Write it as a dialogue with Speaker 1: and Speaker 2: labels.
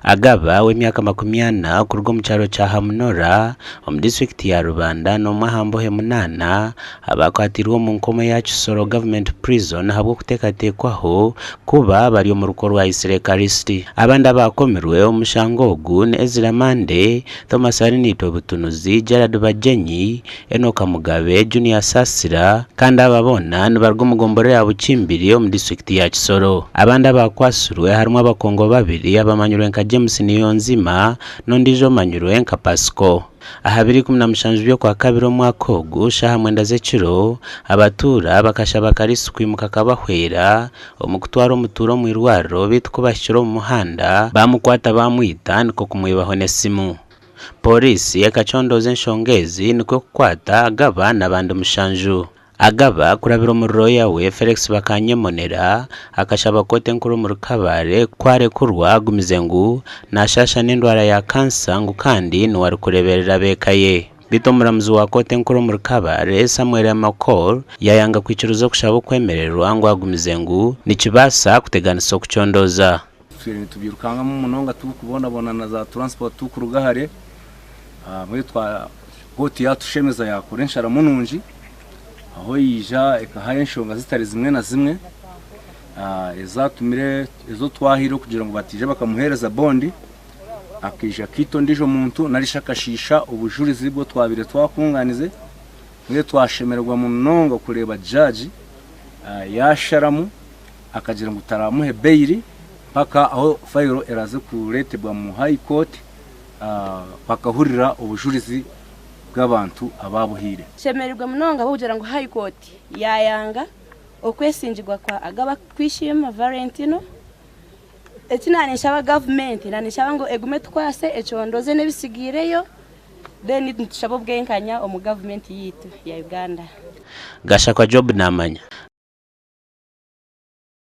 Speaker 1: Agaba w'emyaka 40 kurwo mu cyaro cya Hamunora mu district ya Rubanda no mahambohe munana abakwatirwa mu nkomo ya Kisoro government prison habwo kutekatekwaho kuba bari mu ruko rwa Isirekarisiti. Abandi abakomerwe umushango ogu ne Ezra Mande, Thomas Arinito Butunuzi, Gerard Bajenyi, Enoka Mugabe, Junior Sasira kandi ababona nibarwo mugombore ya Bukimbiri mu district ya Kisoro. Abandi abakwasirwe harimo abakongo babiri abamanyurwe nka James Niyonzima n'ondijo manyurwe nka Pasco. Ahabiri 17 byo kwa kabiri umwaka ogu shahamwenda z'ekiro abatura bakashaba karisi kwimuka kabahwera omukutwaro muturo mu irwaro bitko bashyiro mu muhanda bamukwata bamwita niko kumwibaho nesimu. Polisi yakacondoze nshongezi niko kukwata Agaba n'abandi mushanju. Agaba kurabira umuriro yawe Felix Bakanyemonera akashaba kote nkuru mu rukabare kware kurwa agumizengu nashasha n'indwara ya kansa ngo kandi ni wari kureberera bekaye. Bito muramuzi wa kote nkuru mu rukabare Samuel Makol yayanga kwicuruza kushaba kwemererwa ngo agumizengu nikibasa kuteganisa kucondoza.
Speaker 2: Tubirukanga mu munonga tukubona na za transport tukurugahare mwe twa hoti yatushemeza yakorenshara mununji aho yija ekahaye nshonga zitari zimwe na zimwe ezatumire ezo twahiro kugira ngo batije bakamuhereza bondi akija kito ndijo muntu narishakashisha ubujurizi bwo twabire twakunganize mwe twashemerwa mu nongo kureba judge yasharamu akagira ngo taramuhe bail paka aho fayiro eraze kuretebwa mu high court pakahurira ubujurizi bw'abantu ababuhire.
Speaker 3: Shemererwa munonga bujera ngo high court yayanga okwesingirwa kwa Agaba kwishima Valentino ekinanishaba government nanishaba ngo egume twase econdoze nebisigireyo then ntushabo bwenkanya omu government yitu ya Uganda.
Speaker 1: Gashakwa Job namanya